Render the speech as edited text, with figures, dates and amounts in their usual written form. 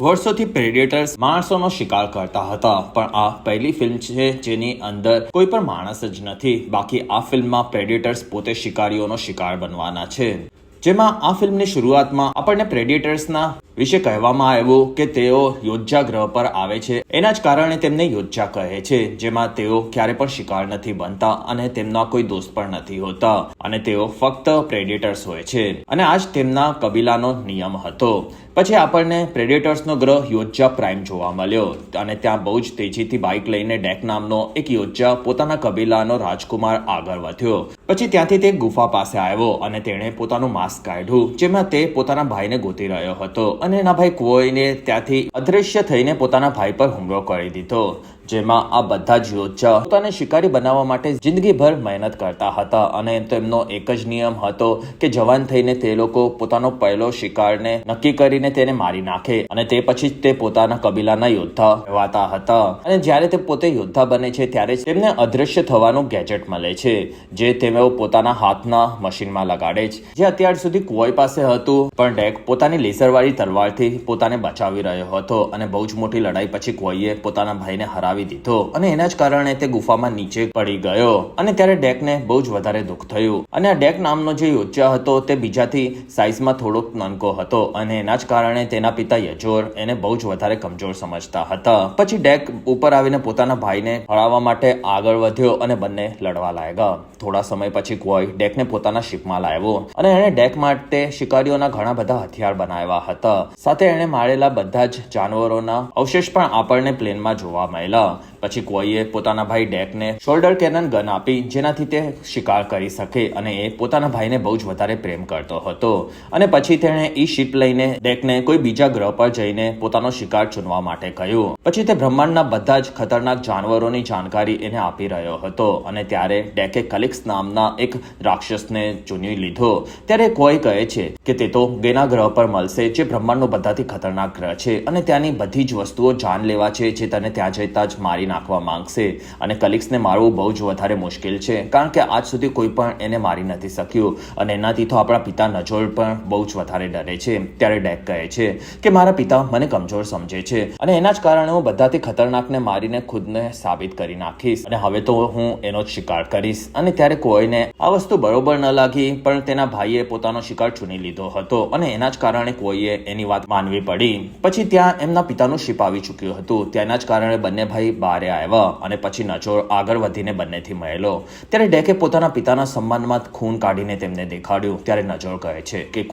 વર્ષોથી પ્રેડેટર્સ માણસોનો શિકાર કરતા હતા, પણ આ પહેલી ફિલ્મ છે જેની અંદર કોઈ પણ માણસ જ નથી. બાકી આ ફિલ્મમાં પ્રેડેટર્સ પોતે શિકારીઓનો શિકાર બનવાના છે. જેમાં આ ફિલ્મની શરૂઆતમાં આપણને પ્રેડેટર્સના વિશે કહેવામાં આવ્યું કે તેઓ યોદ્ધા ગ્રહ પર આવે છે, એના જ કારણે તેમને યોદ્ધા કહે છે. જેમાં તેઓ ક્યારે પણ શિકાર નથી બનતા અને તેમના કોઈ દોસ્ત પણ નથી હોતા અને તેઓ ફક્ત પ્રેડેટર્સ હોય છે અને આ જ તેમના કબીલાનો નિયમ હતો. પછી આપણને પ્રેડેટર્સનો ગ્રહ યોદ્ધા પ્રાઇમ જોવા મળ્યો અને ત્યાં બહુ જ તેજીથી બાઇક લઈને ડેક નામનો એક યોદ્ધા પોતાના કબીલાનો રાજકુમાર આગળ વધ્યો. પછી ત્યાંથી તે ગુફા પાસે આવ્યો અને તેણે પોતાનું માસ્ક કાઢ્યું, જેમાં તે પોતાના ભાઈને ગોતી રહ્યો હતો અને એના ભાઈ ક્વોઈને ત્યાંથી અદૃશ્ય થઈને પોતાના ભાઈ પર હુમલો કરી દીધો. જેમાં આ બધા જ યોદ્ધા પોતાને શિકારી બનાવવા માટે જિંદગીભર મહેનત કરતા હતા અને તેમનો એક જ નિયમ હતો કે જવાન થઈને તે લોકો પોતાનો પહેલો શિકારને નક્કી કરીને તેને મારી નાખે અને તે પછી જ તે પોતાના કબીલાના યોદ્ધા કહેવાતા હતા. અને જ્યારે તે પોતે યોદ્ધા બને છે ત્યારે તેમને અદૃશ્ય થવાનું ગેજેટ મળે છે, જે તેઓ પોતાના હાથના મશીનમાં લગાડે છે, જે અત્યાર સુધી ક્વોઈ પાસે હતું. પણ ડેક પોતાની લેસરવાળી તલવારથી પોતાને બચાવી રહ્યો હતો અને બહુ જ મોટી લડાઈ પછી ક્વોઈએ પોતાના ભાઈને હરાવી દીધો અને એના જ કારણે તે ગુફામાં નીચે પડી ગયો અને ત્યારે ડેકને બહુ જ વધારે દુઃખ થયું. અને આ ડેક નામનો જે યોદ્ધા હતો તે બીજાથી સાઈઝમાં થોડોક નાનકો હતો અને એના જ કારણે તેના પિતા યજોર એને બહુ જ વધારે કમજોર સમજતા હતા. પછી ડેક ઉપર આવીને પોતાના ભાઈને હરાવવા માટે આગળ વધ્યો અને બંને લડવા લાગ્યા. થોડા સમય પછી ક્વોઈ ડેકને પોતાના શિપમાં લાવ્યો અને એણે ડેક માટે શિકારીઓના ઘણા બધા હથિયાર બનાવ્યા હતા. સાથે એણે મારેલા બધા જ જાનવરોના અવશેષ પણ આપણને પ્લેનમાં જોવા મળ્યા. પછી ક્વોઈએ પોતાના ભાઈ ડેકને શોલ્ડર કેનન ગન આપી, જેનાથી તે શિકાર કરી શકે અને એ પોતાના ભાઈને બહુ જ વધારે પ્રેમ કરતો હતો. અને પછી તેણે ઈ શિપ લઈને ડેકને કોઈ બીજા ગ્રહ પર જઈને પોતાનો શિકાર ચૂનવા માટે કહ્યું. પછી તે બ્રહ્માંડના બધા જ ખતરનાક જાનવરોની જાણકારી એને આપી રહ્યો હતો અને ત્યારે ડેકે કલિક્સ નામના એક રાક્ષસને ચૂની લીધો. ત્યારે ક્વોઈ કહે છે કે તે તો ગેના ગ્રહ પર મળશે, જે બ્રહ્માંડનો બધાથી ખતરનાક ગ્રહ છે અને ત્યાંની બધી જ વસ્તુઓ જાન લેવા છે, જે તને ત્યાં જતા જ મારી નાખવા માંગશે. અને કલિક્સને મારવું બહુ જ વધારે મુશ્કેલ છે, કારણ કે આજ સુધી કોઈ પણ એને મારી નથી શક્યું અને એનાથી તો આપણા પિતા નજોલ પણ બહુ જ વધારે ડરે છે. ત્યારે ડેક કહે છે કે મારા પિતા મને કમજોર સમજે છે અને એના જ કારણે હું બધાથી ખતરનાકને મારીને ખુદને સાબિત કરી નાખીશ અને હવે તો હું એનો જ શિકાર કરીશ. અને ત્યારે કોઈને આ વસ્તુ બરોબર ન લાગી, પણ તેના ભાઈએ પોતાનો શિકાર ચૂની લીધો હતો અને એના જ કારણે કોઈએ એની વાત માનવી પડી. પછી ત્યાં એમના પિતાનું શિપ આવી ચૂક્યું હતું. ત્યાંના જ કારણે બંને ભાઈ બહાર આવ્યા અને પછી નજોર આગળ વધીને બંનેથી મળેલો. ત્યારે ડેકે પોતાના પિતાના સન્માનમાં ખૂન કાઢીને તેમને દેખાડ્યું. ત્યારે નજોર કહે છે કે